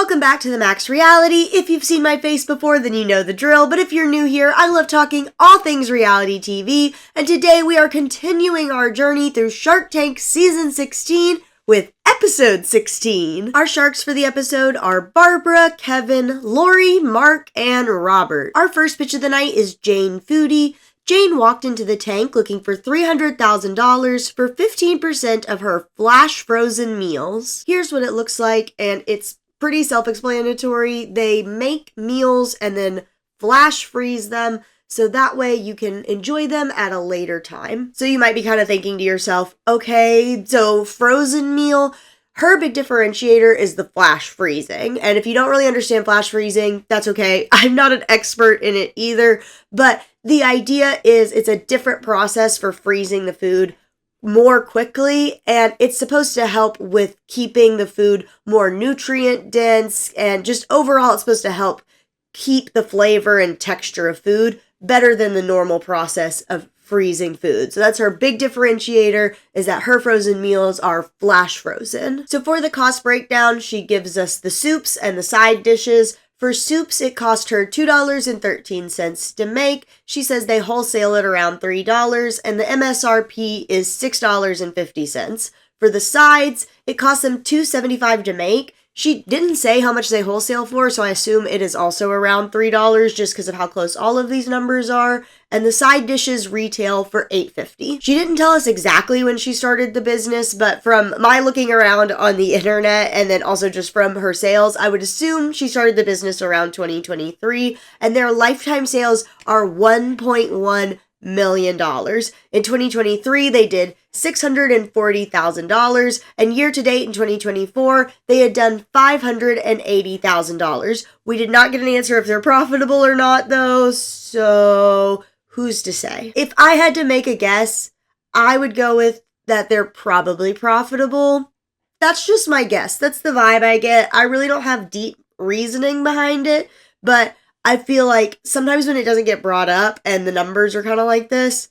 Welcome back to the Max Reality. If you've seen my face before, then you know the drill, but if you're new here, I love talking all things reality TV, and today we are continuing our journey through Shark Tank Season 16 with Episode 16. Our sharks for the episode are Barbara, Kevin, Lori, Mark, and Robert. Our first pitch of the night is Jane Foodie. Jane walked into the tank looking for $300,000 for 15% of her flash frozen meals. Here's what it looks like, and it's pretty self-explanatory. They make meals and then flash freeze them, so that way you can enjoy them at a later time. So you might be kind of thinking to yourself, okay, so frozen meal, her big differentiator is the flash freezing. And if you don't really understand flash freezing, that's okay. I'm not an expert in it either, but the idea is it's a different process for freezing the food more quickly, and it's supposed to help with keeping the food more nutrient dense, and just overall it's supposed to help keep the flavor and texture of food better than the normal process of freezing food. So that's her big differentiator, is that her frozen meals are flash frozen. So for the cost breakdown, she gives us the soups and the side dishes. For soups, it cost her $2.13 to make. She says they wholesale it around $3, and the MSRP is $6.50. For the sides, it cost them $2.75 to make. She didn't say how much they wholesale for, so I assume it is also around $3 just because of how close all of these numbers are. And the side dishes retail for $8.50. She didn't tell us exactly when she started the business, but from my looking around on the internet and then also just from her sales, I would assume she started the business around 2023, and their lifetime sales are $1.1 million. In 2023, they did $640,000, and year to date in 2024, they had done $580,000. We did not get an answer if they're profitable or not, though, so who's to say? If I had to make a guess, I would go with that they're probably profitable. That's just my guess. That's the vibe I get. I really don't have deep reasoning behind it, but I feel like sometimes when it doesn't get brought up and the numbers are kind of like this,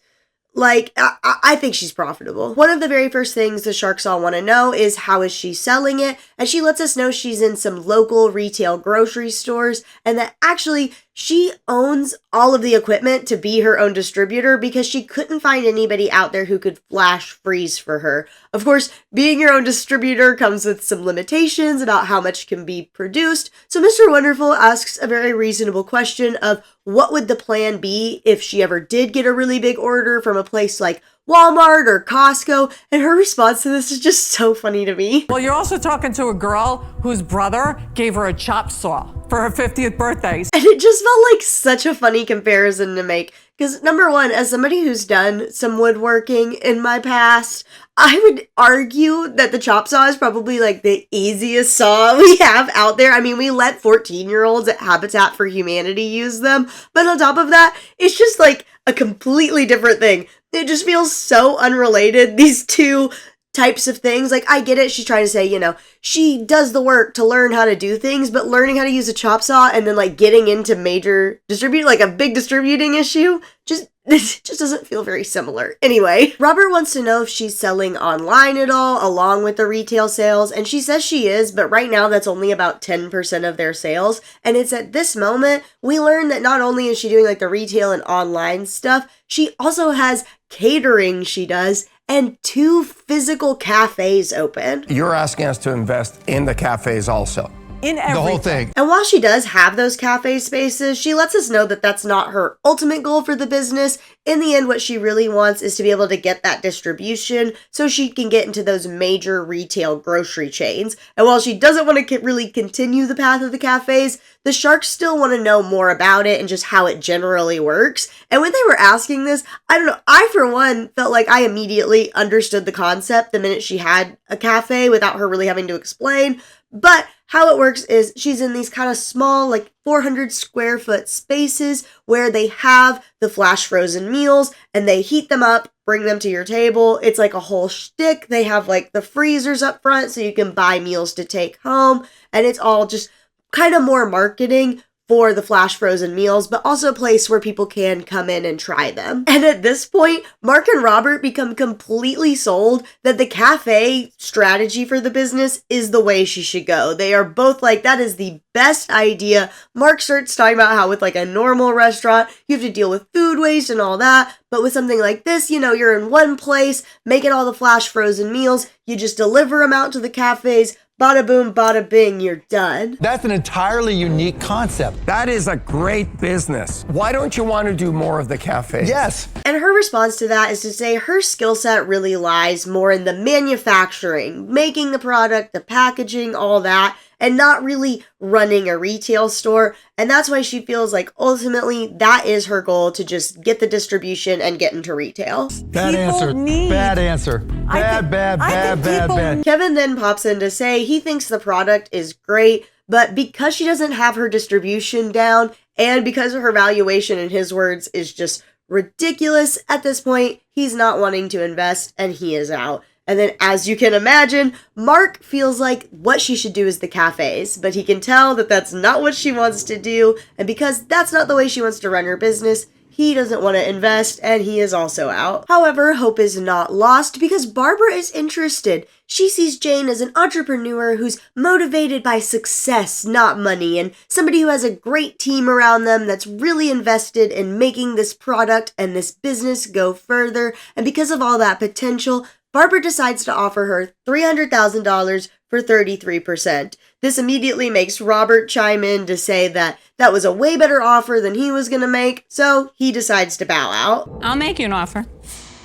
like, I think she's profitable. One of the very first things the sharks all want to know is how is she selling it, and she lets us know she's in some local retail grocery stores, and that actually she owns all of the equipment to be her own distributor because she couldn't find anybody out there who could flash freeze for her. Of course, being your own distributor comes with some limitations about how much can be produced, so Mr. Wonderful asks a very reasonable question of what would the plan be if she ever did get a really big order from a place like Walmart or Costco, and her response to this is just so funny to me. Well, you're also talking to a girl whose brother gave her a chop saw for her 50th birthday. And it just felt like such a funny comparison to make, because number one, as somebody who's done some woodworking in my past, I would argue that the chop saw is probably like the easiest saw we have out there. I mean, we let 14-year-olds at Habitat for Humanity use them, but on top of that, it's just like a completely different thing. It just feels so unrelated, these two types of things. Like, I get it, she's trying to say, you know, she does the work to learn how to do things, but learning how to use a chop saw and then like getting into major like a big distributing issue, this just doesn't feel very similar. Anyway, Robert wants to know if she's selling online at all, along with the retail sales, and she says she is, but right now that's only about 10% of their sales, and it's at this moment we learn that not only is she doing like the retail and online stuff, she also has catering she does, and 2 physical cafes open. You're asking us to invest in the cafes also. In everything. The whole thing. And while she does have those cafe spaces, she lets us know that that's not her ultimate goal for the business. In the end, what she really wants is to be able to get that distribution so she can get into those major retail grocery chains. And while she doesn't want to really continue the path of the cafes, the sharks still want to know more about it and just how it generally works. And when they were asking this, I don't know, I for one felt like I immediately understood the concept the minute she had a cafe without her really having to explain. But how it works is she's in these kind of small, like 400 square foot spaces where they have the flash frozen meals and they heat them up, bring them to your table. It's like a whole shtick. They have like the freezers up front so you can buy meals to take home. And it's all just kind of more marketing for the flash frozen meals, but also a place where people can come in and try them. And at this point, Mark and Robert become completely sold that the cafe strategy for the business is the way she should go. They are both like, that is the best idea. Mark starts talking about how with like a normal restaurant, you have to deal with food waste and all that. But with something like this, you're in one place, making all the flash frozen meals, you just deliver them out to the cafes, bada boom, bada bing, you're done. That's an entirely unique concept. That is a great business. Why don't you want to do more of the cafes? Yes. And her response to that is to say her skill set really lies more in the manufacturing, making the product, the packaging, all that, and not really running a retail store. And that's why she feels like ultimately that is her goal, to just get the distribution and get into retail. Bad answer. Bad answer. Bad. Kevin then pops in to say he thinks the product is great, but because she doesn't have her distribution down, and because her valuation, in his words, is just ridiculous at this point, he's not wanting to invest and he is out. And then, as you can imagine, Mark feels like what she should do is the cafes, but he can tell that that's not what she wants to do, and because that's not the way she wants to run her business, he doesn't want to invest, and he is also out. However, hope is not lost because Barbara is interested. She sees Jane as an entrepreneur who's motivated by success, not money, and somebody who has a great team around them that's really invested in making this product and this business go further. And because of all that potential, Barbara decides to offer her $300,000 for 33%. This immediately makes Robert chime in to say that that was a way better offer than he was going to make, so he decides to bow out. I'll make you an offer.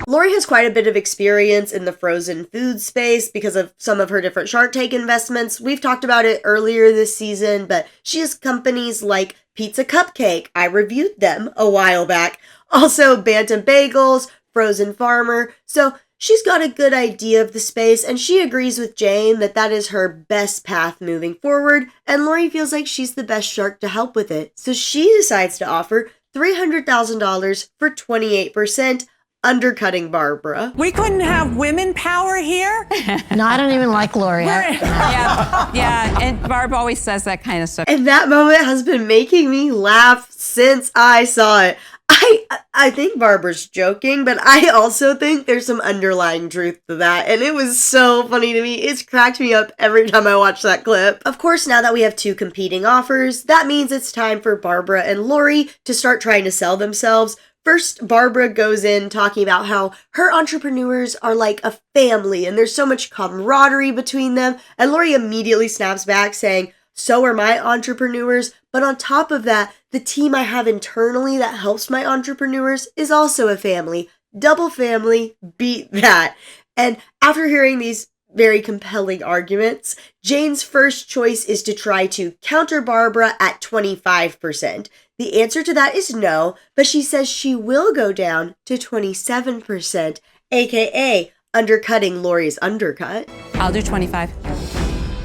Lori has quite a bit of experience in the frozen food space because of some of her different Shark Tank investments. We've talked about it earlier this season, but she has companies like Pizza Cupcake. I reviewed them a while back. Also, Bantam Bagels, Frozen Farmer. So she's got a good idea of the space, and she agrees with Jane that that is her best path moving forward, and Lori feels like she's the best shark to help with it. So she decides to offer $300,000 for 28%, undercutting Barbara. We couldn't have women power here? No, I don't even like Lori. Yeah, and Barb always says that kind of stuff. And that moment has been making me laugh since I saw it. I think Barbara's joking, but I also think there's some underlying truth to that, and it was so funny to me. It's cracked me up every time I watch that clip. Of course, now that we have two competing offers, that means it's time for Barbara and Lori to start trying to sell themselves. First, Barbara goes in talking about how her entrepreneurs are like a family, and there's so much camaraderie between them, and Lori immediately snaps back saying, so are my entrepreneurs, but on top of that, the team I have internally that helps my entrepreneurs is also a family. Double family, beat that. And after hearing these very compelling arguments, Jane's first choice is to try to counter Barbara at 25%. The answer to that is no, but she says she will go down to 27%, aka undercutting Lori's undercut. I'll do 25.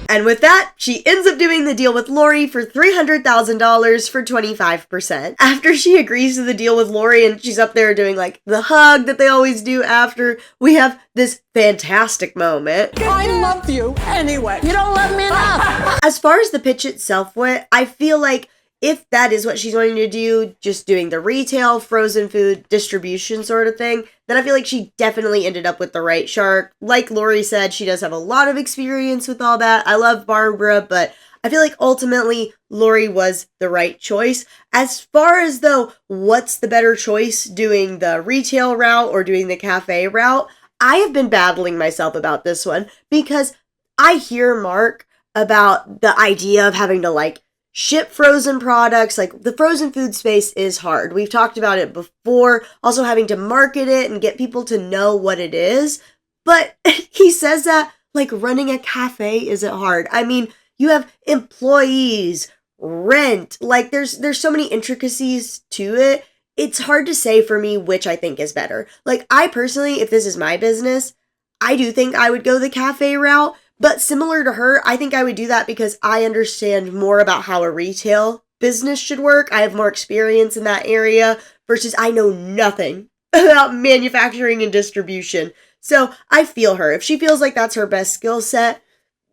And with that, she ends up doing the deal with Lori for $300,000 for 25%. After she agrees to the deal with Lori and she's up there doing like the hug that they always do after, we have this fantastic moment. I love you anyway. You don't love me enough. As far as the pitch itself went, I feel like if that is what she's going to do, just doing the retail frozen food distribution sort of thing, then I feel like she definitely ended up with the right shark. Like Lori said, she does have a lot of experience with all that. I love Barbara, but I feel like ultimately Lori was the right choice. As far as though, what's the better choice, doing the retail route or doing the cafe route? I have been battling myself about this one because I hear Mark about the idea of having to like ship frozen products. Like the frozen food space is hard. We've talked about it before, also having to market it and get people to know what it is. But he says that like running a cafe isn't hard. I mean, you have employees, rent, like there's so many intricacies to it. It's hard to say for me which I think is better. Like I personally, if this is my business, I do think I would go the cafe route. But similar to her, I think I would do that because I understand more about how a retail business should work. I have more experience in that area versus I know nothing about manufacturing and distribution. So I feel her. If she feels like that's her best skill set,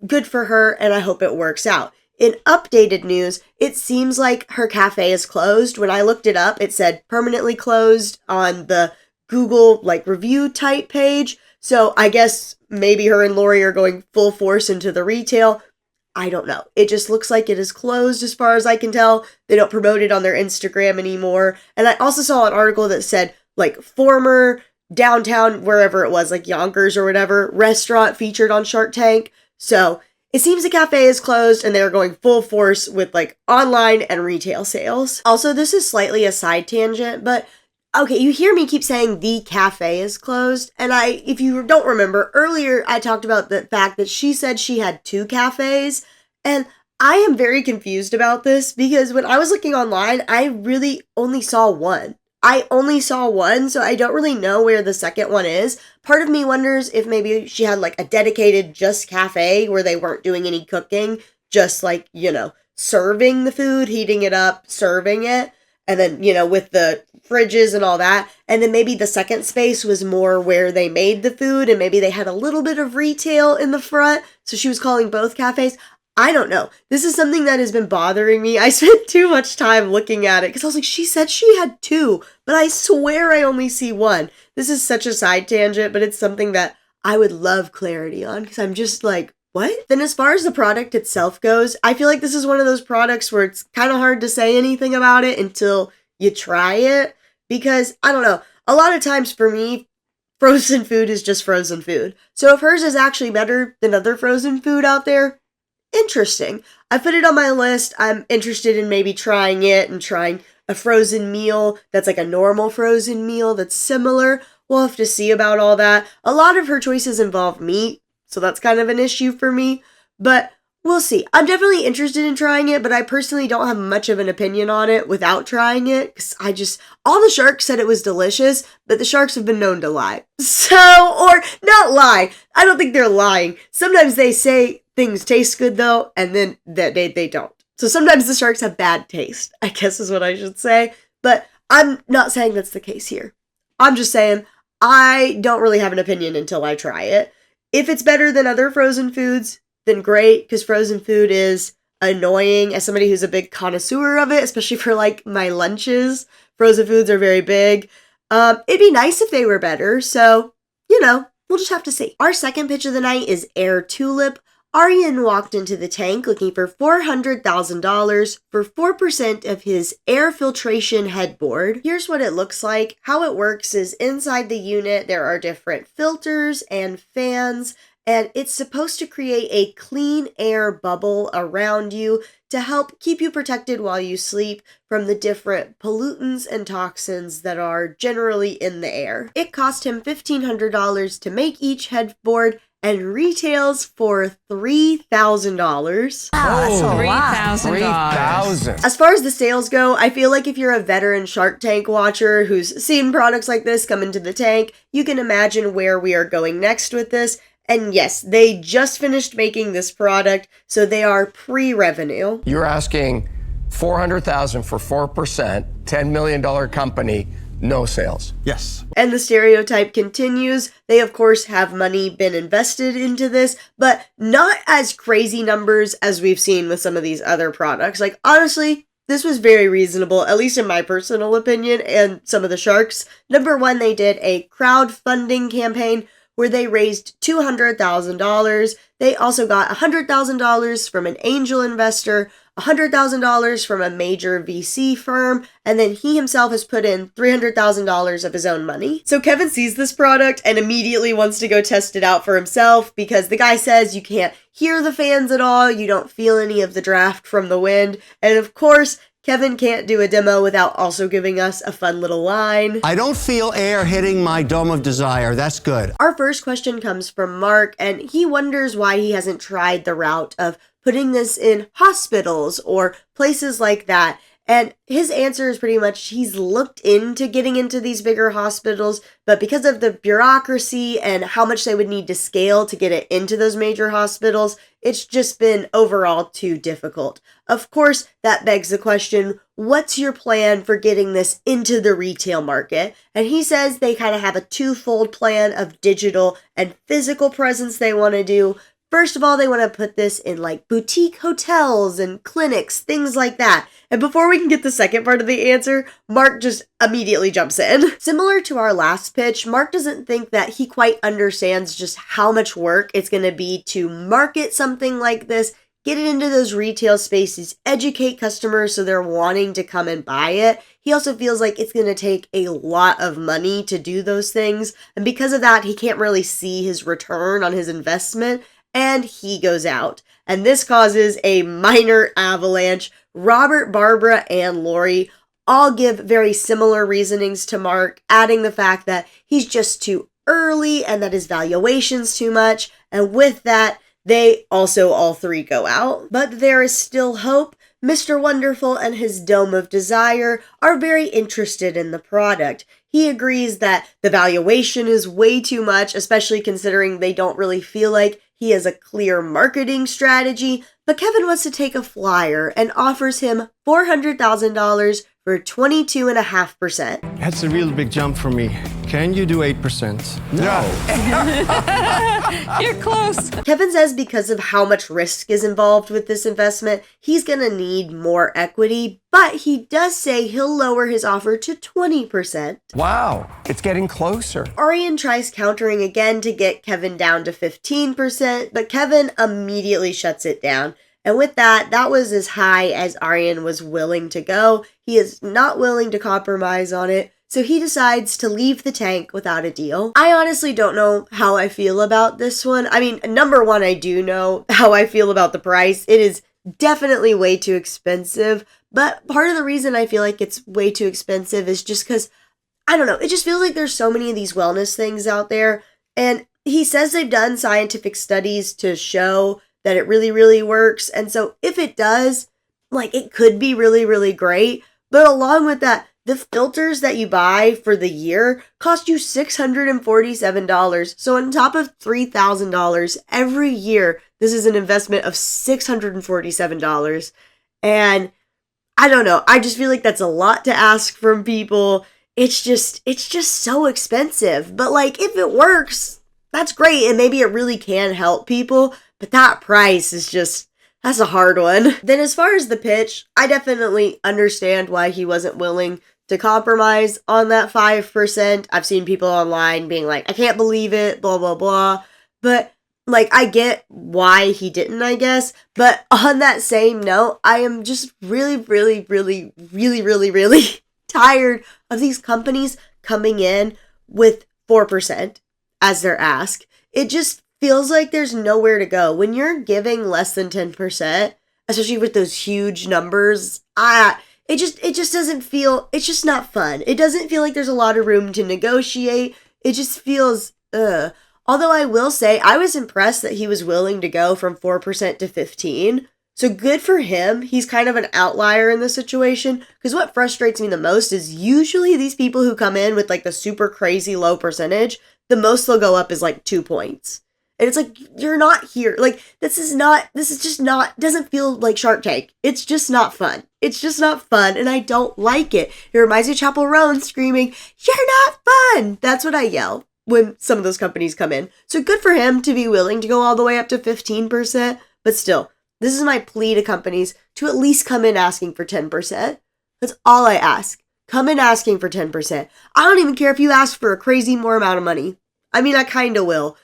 good for her, and I hope it works out. in updated news, it seems like her cafe is closed. When I looked it up, it said permanently closed on the Google like review type page. So I guess maybe her and Lori are going full force into the retail. I don't know. It just looks like it is closed as far as I can tell. They don't promote it on their Instagram anymore. And I also saw an article that said like former downtown, wherever it was, like Yonkers or whatever, restaurant featured on Shark Tank. So it seems the cafe is closed and they're going full force with like online and retail sales. Also, this is slightly a side tangent, but okay, you hear me keep saying the cafe is closed, and if you don't remember, earlier I talked about the fact that she said she had 2 cafes, and I am very confused about this because when I was looking online, I really only saw one. So I don't really know where the second one is. Part of me wonders if maybe she had like a dedicated just cafe where they weren't doing any cooking, just like, serving the food, heating it up, serving it. And then, with the fridges and all that. And then maybe the second space was more where they made the food and maybe they had a little bit of retail in the front. So she was calling both cafes. I don't know. This is something that has been bothering me. I spent too much time looking at it because I was like, she said she had 2, but I swear I only see 1. This is such a side tangent, but it's something that I would love clarity on because I'm just like, what? Then as far as the product itself goes, I feel like this is one of those products where it's kind of hard to say anything about it until you try it because, I don't know, a lot of times for me, frozen food is just frozen food. So if hers is actually better than other frozen food out there, interesting. I put it on my list. I'm interested in maybe trying it and trying a frozen meal that's like a normal frozen meal that's similar. We'll have to see about all that. A lot of her choices involve meat. So that's kind of an issue for me, but we'll see. I'm definitely interested in trying it, but I personally don't have much of an opinion on it without trying it, because all the sharks said it was delicious, but the sharks have been known to lie. Or not lie. I don't think they're lying. Sometimes they say things taste good though, and then that they don't. So sometimes the sharks have bad taste, I guess is what I should say, but I'm not saying that's the case here. I'm just saying I don't really have an opinion until I try it. If it's better than other frozen foods, then great, because frozen food is annoying. As somebody who's a big connoisseur of it, especially for like my lunches, frozen foods are very big. It'd be nice if they were better, so, we'll just have to see. Our second pitch of the night is AirTulip. Aryan walked into the tank looking for $400,000 for 4% of his air filtration headboard. Here's what it looks like. How it works is inside the unit there are different filters and fans, and it's supposed to create a clean air bubble around you to help keep you protected while you sleep from the different pollutants and toxins that are generally in the air. It cost him $1,500 to make each headboard and retails for $3,000. Oh, $3,000. $3,000. As far as the sales go, I feel like if you're a veteran Shark Tank watcher who's seen products like this come into the tank, you can imagine where we are going next with this. And yes, they just finished making this product, so they are pre-revenue. You're asking $400,000 for 4%, $10 million company, no sales. Yes. And the stereotype continues. They, of course, have money been invested into this, but not as crazy numbers as we've seen with some of these other products. Like, honestly, this was very reasonable, at least in my personal opinion, and some of the sharks. Number one, they did a crowdfunding campaign where they raised $200,000. They also got $100,000 from an angel investor, $100,000 from a major VC firm, and then he himself has put in $300,000 of his own money. So Kevin sees this product and immediately wants to go test it out for himself because the guy says you can't hear the fans at all, you don't feel any of the draft from the wind, and of course, Kevin can't do a demo without also giving us a fun little line. I don't feel air hitting my dome of desire. That's good. Our first question comes from Mark, and he wonders why he hasn't tried the route of putting this in hospitals or places like that. And his answer is pretty much he's looked into getting into these bigger hospitals, but because of the bureaucracy and how much they would need to scale to get it into those major hospitals, it's just been overall too difficult. Of course, that begs the question, what's your plan for getting this into the retail market? And he says they kind of have a twofold plan of digital and physical presence they want to do. First of all, they want to put this in like boutique hotels and clinics, things like that. And before we can get the second part of the answer, Mark just immediately jumps in. Similar to our last pitch, Mark doesn't think that he quite understands just how much work it's going to be to market something like this, get it into those retail spaces, educate customers so they're wanting to come and buy it. He also feels like it's going to take a lot of money to do those things. And because of that, he can't really see his return on his investment. And he goes out. And this causes a minor avalanche. Robert, Barbara, and Lori all give very similar reasonings to Mark, adding the fact that he's just too early and that his valuation's too much. And with that, they also all three go out. But there is still hope. Mr. Wonderful and his Dome of Desire are very interested in the product. He agrees that the valuation is way too much, especially considering they don't really feel like he has a clear marketing strategy, but Kevin wants to take a flyer and offers him $400,000 for 22.5%. That's a real big jump for me. Can you do 8%? No. You're close. Kevin says because of how much risk is involved with this investment, he's gonna need more equity, but he does say he'll lower his offer to 20%. Wow, it's getting closer. Arian tries countering again to get Kevin down to 15%, but Kevin immediately shuts it down. And with that, that was as high as Arian was willing to go. He is not willing to compromise on it, so he decides to leave the tank without a deal. I honestly don't know how I feel about this one. I mean, number one, I do know how I feel about the price. It is definitely way too expensive, but part of the reason I feel like it's way too expensive is just because, I don't know, it just feels like there's so many of these wellness things out there, and he says they've done scientific studies to show that it really, really works. And so if it does, like, it could be really, really great. But along with that, the filters that you buy for the year cost you $647. So on top of $3,000 every year, this is an investment of $647. And I don't know. I just feel like that's a lot to ask from people. It's just so expensive. But like, if it works, that's great. And maybe it really can help people. But that price is just, that's a hard one. Then as far as the pitch, I definitely understand why he wasn't willing to compromise on that 5%. I've seen people online being like, I can't believe it, blah, blah, blah. But like, I get why he didn't, I guess. But on that same note, I am just really, really, really, really, really, really tired of these companies coming in with 4% as their ask. It just feels like there's nowhere to go. When you're giving less than 10%, especially with those huge numbers, it just doesn't feel, it's just not fun. It doesn't feel like there's a lot of room to negotiate. It just feels, Although I will say, I was impressed that he was willing to go from 4% to 15%. So good for him. He's kind of an outlier in this situation, because what frustrates me the most is usually these people who come in with like the super crazy low percentage, the most they'll go up is like 2 points. And it's like, you're not here. Like, this is just not, doesn't feel like Shark Tank. It's just not fun. It's just not fun, and I don't like it. It reminds me of Chapel Roan screaming, "You're not fun!" That's what I yell when some of those companies come in. So good for him to be willing to go all the way up to 15%, but still, this is my plea to companies to at least come in asking for 10%. That's all I ask. Come in asking for 10%. I don't even care if you ask for a crazy more amount of money. I mean, I kind of will.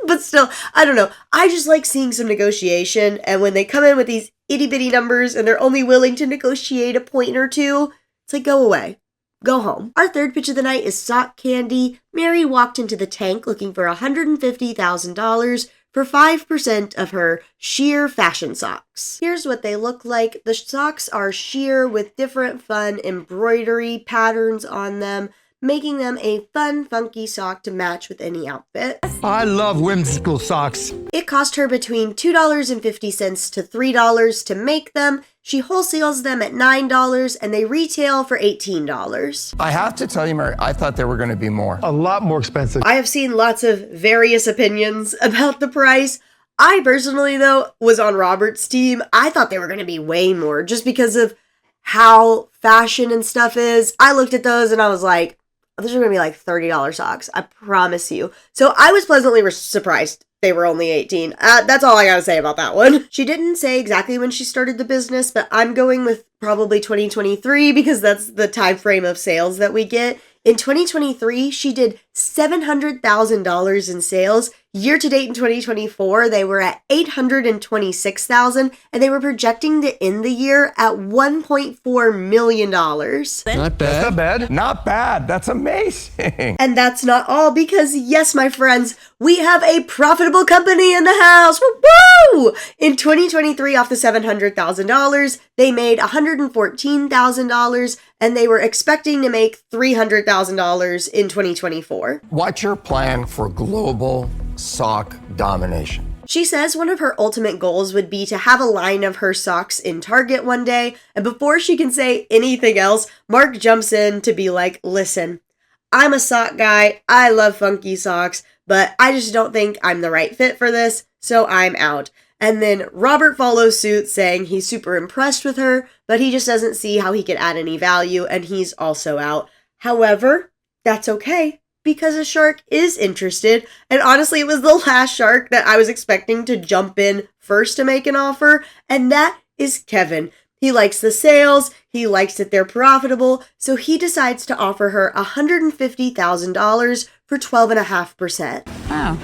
But still, I don't know. I just like seeing some negotiation. And when they come in with these itty bitty numbers and they're only willing to negotiate a point or two, it's like, go away. Go home. Our third pitch of the night is Sock Candy. Mary walked into the tank looking for $150,000 for 5% of her sheer fashion socks. Here's what they look like. The socks are sheer with different fun embroidery patterns on them, making them a fun, funky sock to match with any outfit. I love whimsical socks. It cost her between $2.50 to $3 to make them. She wholesales them at $9 and they retail for $18. I have to tell you, Mary, I thought there were going to be more. A lot more expensive. I have seen lots of various opinions about the price. I personally, though, was on Robert's team. I thought they were going to be way more just because of how fashion and stuff is. I looked at those and I was like, those are going to be like $30 socks. I promise you. So I was pleasantly surprised they were only 18. That's all I gotta say about that one. She didn't say exactly when she started the business, but I'm going with probably 2023 because that's the time frame of sales that we get. In 2023, she did $700,000 in sales. Year to date in 2024, they were at $826,000, and they were projecting to end the year at $1.4 million. Not bad. Not bad. Not bad. That's amazing. And that's not all, because yes, my friends, we have a profitable company in the house. Woo! In 2023, off the $700,000, they made $114,000, and they were expecting to make $300,000 in 2024. What's your plan for global sock domination? She says one of her ultimate goals would be to have a line of her socks in Target one day, and before she can say anything else, Mark jumps in to be like, listen, I'm a sock guy, I love funky socks, but I just don't think I'm the right fit for this, so I'm out. And then Robert follows suit saying he's super impressed with her, but he just doesn't see how he could add any value, and he's also out. However, that's okay, because a shark is interested, and honestly, it was the last shark that I was expecting to jump in first to make an offer, and that is Kevin. He likes the sales, he likes that they're profitable, so he decides to offer her $150,000 for 12.5%. Oh,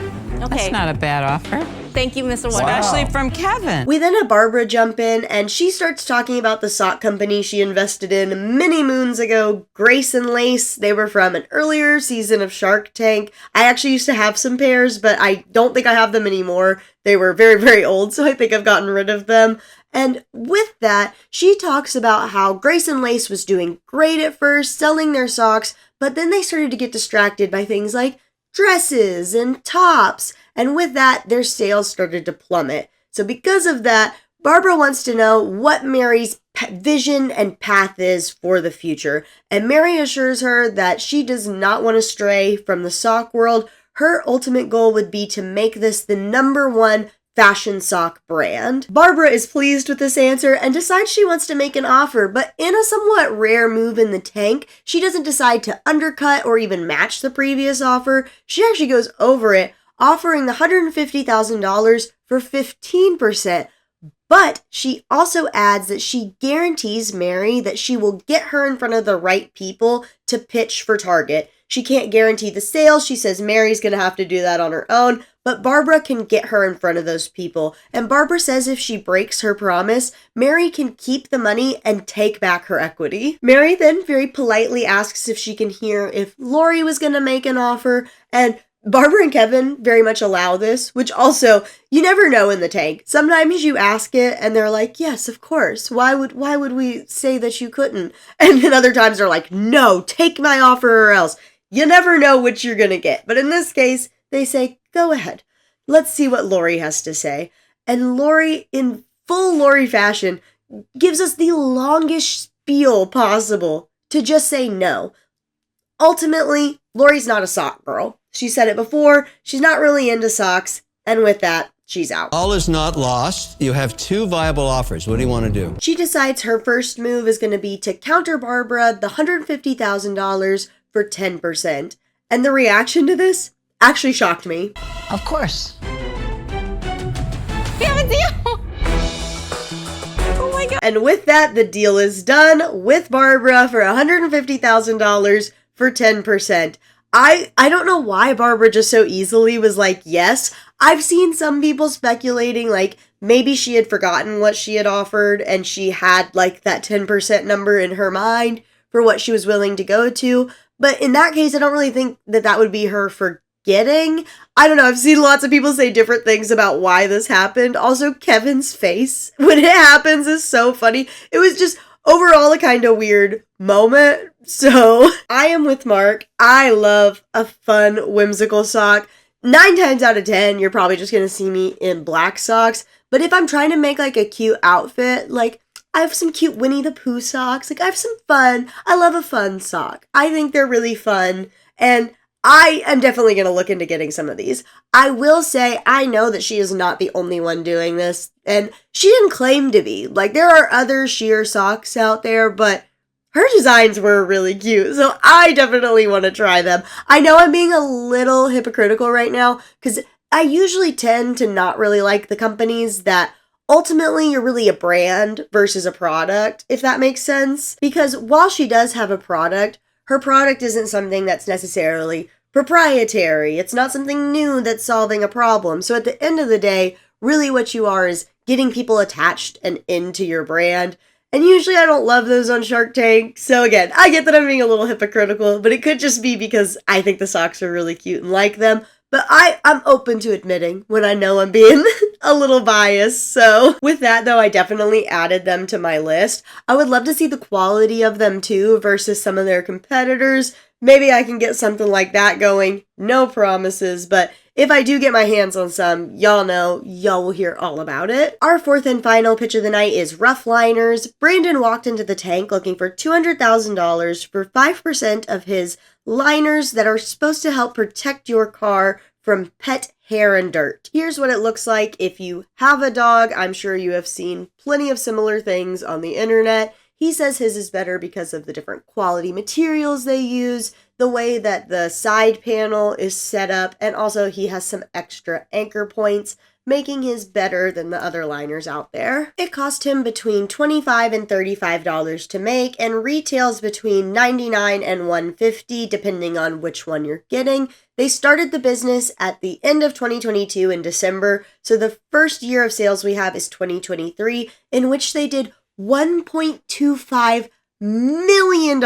that's not a bad offer. Thank you, Mr. Wonder. Especially from Kevin. We then have Barbara jump in, and she starts talking about the sock company she invested in many moons ago, Grace and Lace. They were from an earlier season of Shark Tank. I actually used to have some pairs, but I don't think I have them anymore. They were very, very old, so I think I've gotten rid of them. And with that, she talks about how Grace and Lace was doing great at first, selling their socks, but then they started to get distracted by things like dresses and tops, and with that, their sales started to plummet. So because of that, Barbara wants to know what Mary's vision and path is for the future, and Mary assures her that she does not want to stray from the sock world. Her ultimate goal would be to make this the #1 fashion sock brand. Barbara is pleased with this answer and decides she wants to make an offer, but in a somewhat rare move in the tank, she doesn't decide to undercut or even match the previous offer. She actually goes over it, offering the $150,000 for 15%. But she also adds that she guarantees Mary that she will get her in front of the right people to pitch for Target. She can't guarantee the sales. She says Mary's going to have to do that on her own, but Barbara can get her in front of those people. And Barbara says if she breaks her promise, Mary can keep the money and take back her equity. Mary then very politely asks if she can hear if Lori was going to make an offer, and Barbara and Kevin very much allow this, which also, you never know in the tank. Sometimes you ask it and they're like, yes, of course. Why would we say that you couldn't? And then other times they're like, no, take my offer or else. You never know what you're going to get. But in this case, they say, go ahead. Let's see what Lori has to say. And Lori, in full Lori fashion, gives us the longest spiel possible to just say no. Ultimately, Lori's not a sock girl. She said it before, she's not really into socks, and with that, she's out. All is not lost. You have 2 viable offers. What do you want to do? She decides her first move is going to be to counter Barbara the $150,000 for 10%. And the reaction to this actually shocked me. Of course. We have a deal. Oh my God. And with that, the deal is done with Barbara for $150,000 for 10%. I don't know why Barbara just so easily was like, yes. I've seen some people speculating like maybe she had forgotten what she had offered and she had like that 10% number in her mind for what she was willing to go to. But in that case, I don't really think that would be her forgetting. I don't know. I've seen lots of people say different things about why this happened. Also, Kevin's face when it happens is so funny. It was just overall a kind of weird moment. So I am with Mark. I love a fun, whimsical sock. 9 times out of 10, you're probably just going to see me in black socks. But if I'm trying to make like a cute outfit, like I have some cute Winnie the Pooh socks. Like I have some fun. I love a fun sock. I think they're really fun. And I am definitely going to look into getting some of these. I will say, I know that she is not the only one doing this. And she didn't claim to be. Like there are other sheer socks out there, but her designs were really cute, so I definitely want to try them. I know I'm being a little hypocritical right now, because I usually tend to not really like the companies that ultimately you're really a brand versus a product, if that makes sense. Because while she does have a product, her product isn't something that's necessarily proprietary. It's not something new that's solving a problem. So at the end of the day, really what you are is getting people attached and into your brand. And usually I don't love those on Shark Tank. So again, I get that I'm being a little hypocritical, but it could just be because I think the socks are really cute and like them. But I'm open to admitting when I know I'm being a little biased. So with that though, I definitely added them to my list. I would love to see the quality of them too versus some of their competitors. Maybe I can get something like that going. No promises, but if I do get my hands on some, y'all know, y'all will hear all about it. Our fourth and final pitch of the night is Ruff Liners. Brandon walked into the tank looking for $200,000 for 5% of his liners that are supposed to help protect your car from pet hair and dirt. Here's what it looks like if you have a dog. I'm sure you have seen plenty of similar things on the internet. He says his is better because of the different quality materials they use, the way that the side panel is set up, and also he has some extra anchor points, making his better than the other liners out there. It cost him between $25 and $35 to make and retails between $99 and $150 depending on which one you're getting. They started the business at the end of 2022 in December, so the first year of sales we have is 2023, in which they did $1.25 million.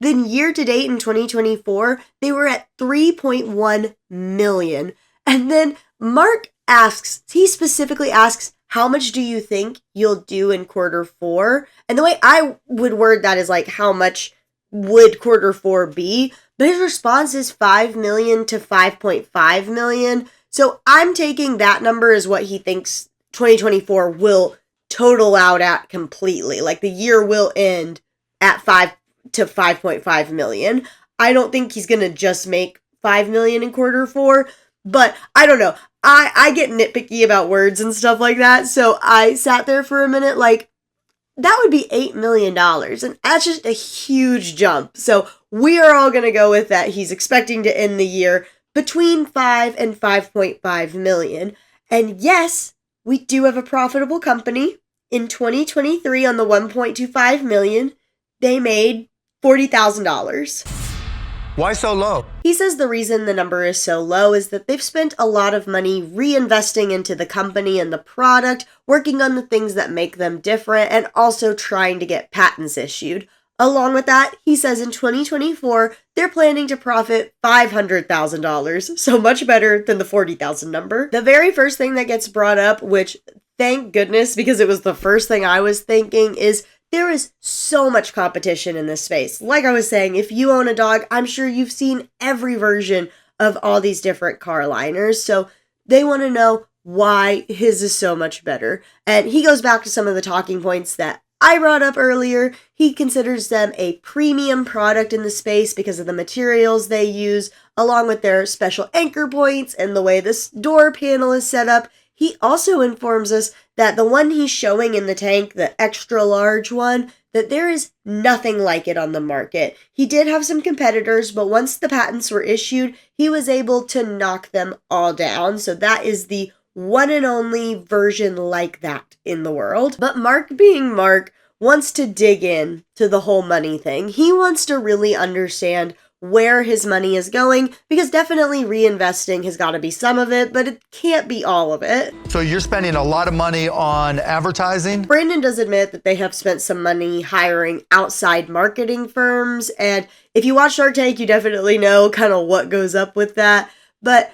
Then year to date in 2024, they were at $3.1 million. And then Mark asks, he specifically asks, how much do you think you'll do in quarter four? And the way I would word that is like, how much would quarter four be? But his response is 5 million to 5.5 million. So I'm taking that number as what he thinks 2024 will total out at completely. Like the year will end at 5 to 5.5 million. I don't think he's going to just make 5 million in quarter four, but I don't know. I get nitpicky about words and stuff like that. So I sat there for a minute like, that would be $8 million. And that's just a huge jump. So we are all going to go with that. He's expecting to end the year between 5 and 5.5 million. And yes, we do have a profitable company. In 2023, on the 1.25 million, they made $40,000. Why so low? He says the reason the number is so low is that they've spent a lot of money reinvesting into the company and the product, working on the things that make them different, and also trying to get patents issued. Along with that, he says in 2024, they're planning to profit $500,000, so much better than the $40,000 number. The very first thing that gets brought up, which thank goodness, because it was the first thing I was thinking, is there is so much competition in this space. Like I was saying, if you own a dog, I'm sure you've seen every version of all these different car liners. So they want to know why his is so much better. And he goes back to some of the talking points that I brought up earlier. He considers them a premium product in the space because of the materials they use, along with their special anchor points and the way this door panel is set up. He also informs us that the one he's showing in the tank, the extra large one, that there is nothing like it on the market. He did have some competitors, but once the patents were issued, he was able to knock them all down. So that is the one and only version like that in the world. But Mark, being Mark, wants to dig in to the whole money thing. He wants to really understand where his money is going, because definitely reinvesting has got to be some of it, but it can't be all of it. So you're spending a lot of money on advertising? Brandon does admit that they have spent some money hiring outside marketing firms, and if you watch Shark Tank, you definitely know kind of what goes up with that. But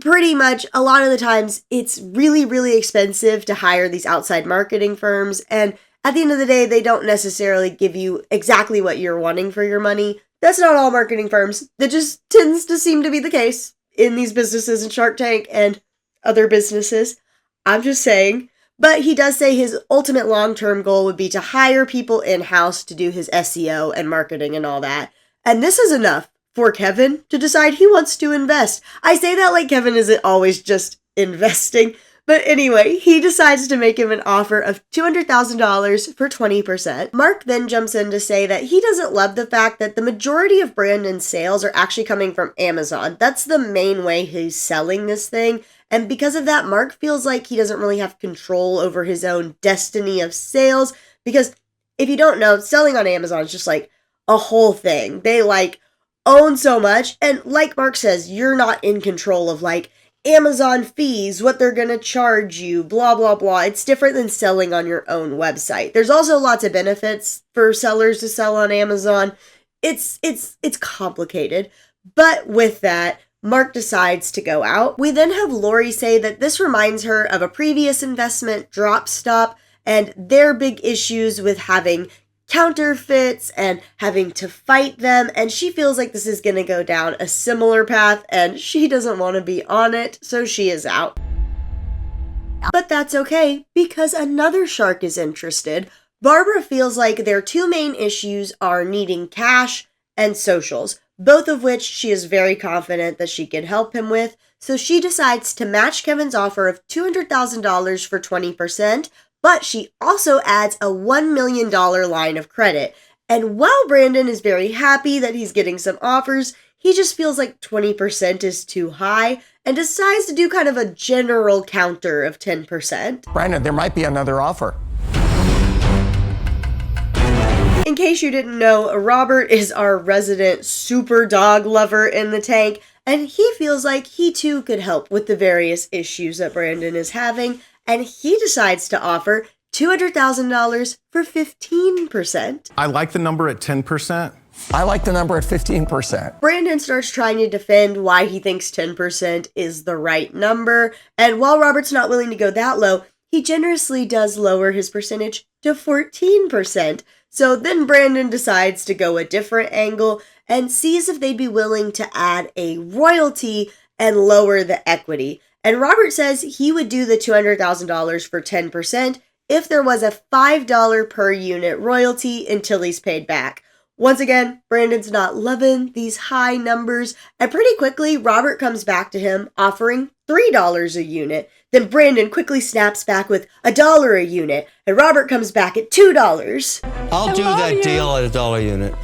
pretty much a lot of the times it's really, really expensive to hire these outside marketing firms, and at the end of the day, they don't necessarily give you exactly what you're wanting for your money. That's not all marketing firms. That just tends to seem to be the case in these businesses in Shark Tank and other businesses. I'm just saying. But he does say his ultimate long-term goal would be to hire people in-house to do his SEO and marketing and all that. And this is enough for Kevin to decide he wants to invest. I say that like Kevin isn't always just investing, But anyway, he decides to make him an offer of $200,000 for 20%. Mark then jumps in to say that he doesn't love the fact that the majority of Brandon's sales are actually coming from Amazon. That's the main way he's selling this thing. And because of that, Mark feels like he doesn't really have control over his own destiny of sales. Because if you don't know, selling on Amazon is just like a whole thing. They like own so much. And like Mark says, you're not in control of like Amazon fees, what they're gonna charge you, blah, blah, blah. It's different than selling on your own website. There's also lots of benefits for sellers to sell on Amazon. It's complicated. But with that, Mark decides to go out. We then have Lori say that this reminds her of a previous investment, Dropstop, and their big issues with having counterfeits and having to fight them, and she feels like this is going to go down a similar path, and she doesn't want to be on it, so she is out. But that's okay, because another shark is interested. Barbara feels like their two main issues are needing cash and socials, both of which she is very confident that she can help him with, so she decides to match Kevin's offer of $200,000 for 20%, but she also adds a $1 million line of credit. And while Brandon is very happy that he's getting some offers, he just feels like 20% is too high and decides to do kind of a general counter of 10%. Brandon, there might be another offer. In case you didn't know, Robert is our resident super dog lover in the tank, and he feels like he too could help with the various issues that Brandon is having. And he decides to offer $200,000 for 15%. I like the number at 10%. I like the number at 15%. Brandon starts trying to defend why he thinks 10% is the right number. And while Robert's not willing to go that low, he generously does lower his percentage to 14%. So then Brandon decides to go a different angle and sees if they'd be willing to add a royalty and lower the equity. And Robert says he would do the $200,000 for 10% if there was a $5 per unit royalty until he's paid back. Once again, Brandon's not loving these high numbers, and pretty quickly, Robert comes back to him offering $3 a unit. Then Brandon quickly snaps back with $1 a unit, and Robert comes back at $2. I'll do that deal at $1 unit.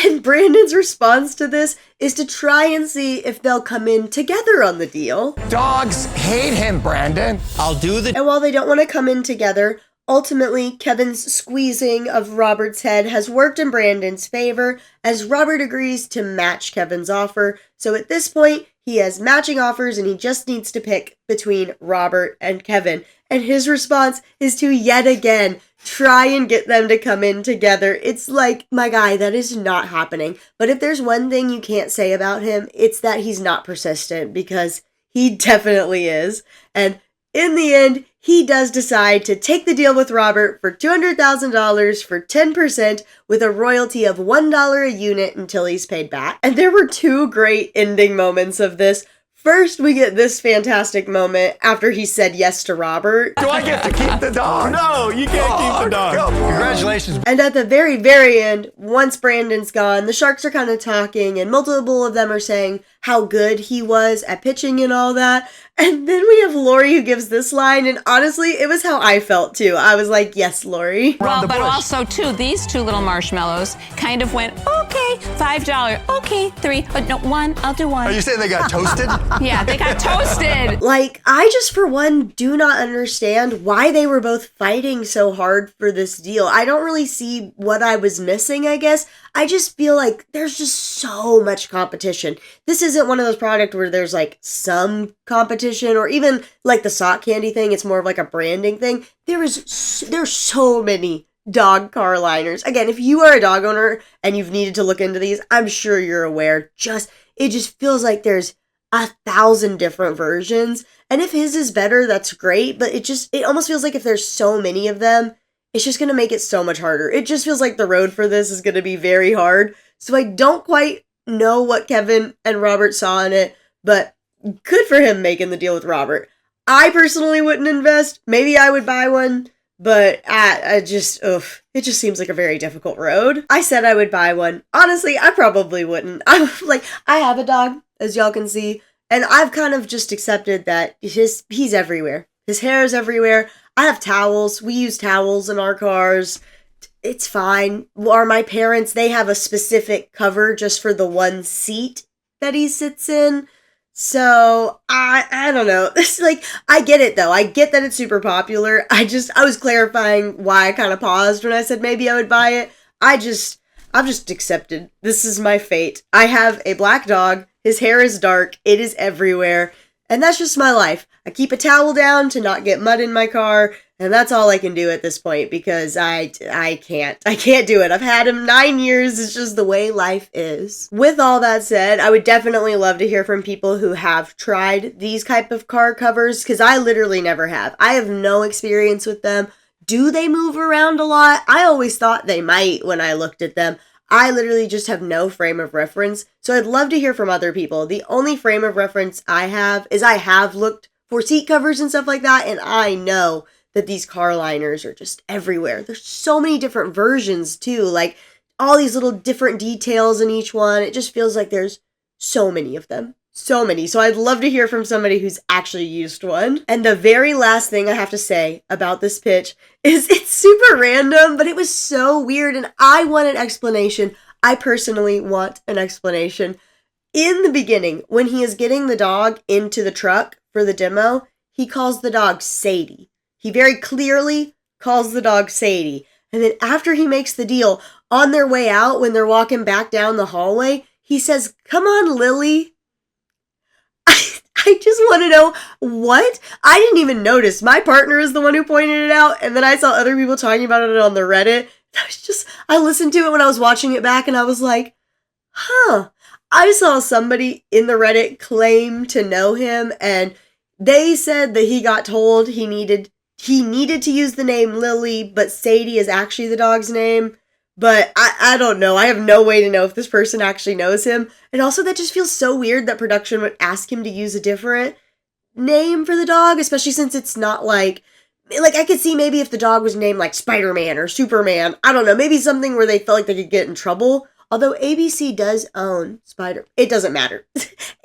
And Brandon's response to this is to try and see if they'll come in together on the deal. Dogs hate him, Brandon. I'll do the... And while they don't want to come in together, ultimately, Kevin's squeezing of Robert's head has worked in Brandon's favor as Robert agrees to match Kevin's offer. So at this point, he has matching offers and he just needs to pick between Robert and Kevin. And his response is to yet again try and get them to come in together. It's like, my guy, that is not happening. But if there's one thing you can't say about him, it's that he's not persistent, because he definitely is. And in the end, he does decide to take the deal with Robert for $200,000 for 10% with a royalty of $1 a unit until he's paid back. And there were two great ending moments of this. First, we get this fantastic moment after he said yes to Robert. Do I get to keep the dog? No, you can't keep the dog. Congratulations. And at the very, very end, once Brandon's gone, the sharks are kind of talking and multiple of them are saying how good he was at pitching and all that. And then we have Lori who gives this line, and honestly, it was how I felt too. I was like, yes, Lori. Well, but also, too, these two little marshmallows kind of went, okay, $5, okay, $3, but no, $1, I'll do $1. Are you saying they got toasted? Yeah, they got toasted. Like, I just, for one, do not understand why they were both fighting so hard for this deal. I don't really see what I was missing, I guess. I just feel like there's just so much competition. This isn't one of those products where there's like some competition, or even like the sock candy thing. It's more of like a branding thing. There's so many dog car liners. Again, if you are a dog owner and you've needed to look into these, I'm sure you're aware. It just feels like there's 1,000 different versions. And if his is better, that's great. But it almost feels like if there's so many of them, it's just going to make it so much harder. It just feels like the road for this is going to be very hard. So I don't quite know what Kevin and Robert saw in it, but good for him making the deal with Robert. I personally wouldn't invest. Maybe I would buy one, but it just seems like a very difficult road. I said I would buy one. Honestly, I probably wouldn't. I have a dog, as y'all can see, and I've kind of just accepted that he's everywhere. His hair is everywhere. I have towels. We use towels in our cars. It's fine. Or my parents, they have a specific cover just for the one seat that he sits in. So, I don't know. It's like, I get it though. I get that it's super popular. I was clarifying why I kind of paused when I said maybe I would buy it. I've just accepted. This is my fate. I have a black dog. His hair is dark. It is everywhere. And that's just my life. I keep a towel down to not get mud in my car. And that's all I can do at this point because I can't do it. I've had him 9 years. It's just the way life is. With all that said, I would definitely love to hear from people who have tried these type of car covers because I literally never have. I have no experience with them. Do they move around a lot? I always thought they might when I looked at them. I literally just have no frame of reference. So I'd love to hear from other people. The only frame of reference I have is I have looked for seat covers and stuff like that. And I know that these car liners are just everywhere. There's so many different versions too. Like all these little different details in each one. It just feels like there's so many of them. So many. So I'd love to hear from somebody who's actually used one. And the very last thing I have to say about this pitch is it's super random, but it was so weird and I want an explanation. I personally want an explanation. In the beginning, when he is getting the dog into the truck for the demo, he calls the dog Sadie. He very clearly calls the dog Sadie. And then after he makes the deal, on their way out, when they're walking back down the hallway, he says, "Come on, Lily." I just want to know what? I didn't even notice. My partner is the one who pointed it out, and then I saw other people talking about it on the Reddit. I listened to it when I was watching it back, and I was like, huh. I saw somebody in the Reddit claim to know him, and they said that he got told he needed to use the name Lily, but Sadie is actually the dog's name. But I don't know. I have no way to know if this person actually knows him. And also that just feels so weird that production would ask him to use a different name for the dog, especially since it's not like I could see maybe if the dog was named like Spider-Man or Superman. I don't know. Maybe something where they felt like they could get in trouble. Although ABC does own it doesn't matter.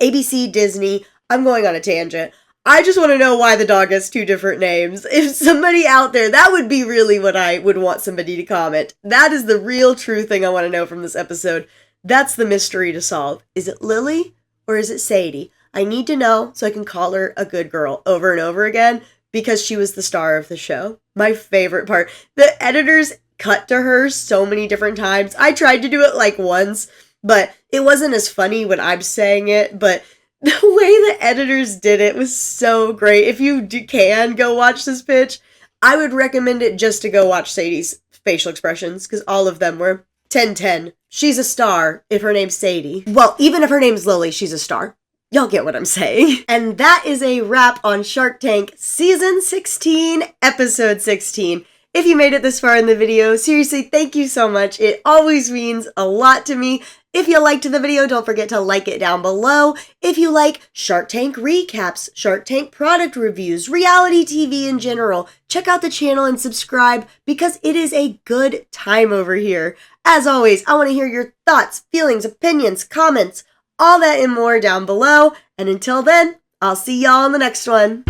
ABC, Disney. I'm going on a tangent. I just want to know why the dog has two different names. If somebody out there, that would be really what I would want somebody to comment. That is the real true thing I want to know from this episode. That's the mystery to solve. Is it Lily or is it Sadie? I need to know so I can call her a good girl over and over again because she was the star of the show. My favorite part. The editors cut to her so many different times. I tried to do it like once, but it wasn't as funny when I'm saying it, but the way the editors did it was so great. If you can go watch this pitch, I would recommend it just to go watch Sadie's facial expressions because all of them were 10/10. She's a star if her name's Sadie. Well, even if her name's Lily, she's a star. Y'all get what I'm saying. And that is a wrap on Shark Tank Season 16, Episode 16. If you made it this far in the video, seriously, thank you so much. It always means a lot to me. If you liked the video, don't forget to like it down below. If you like Shark Tank recaps, Shark Tank product reviews, reality TV in general, check out the channel and subscribe because it is a good time over here. As always, I want to hear your thoughts, feelings, opinions, comments, all that and more down below. And until then, I'll see y'all in the next one.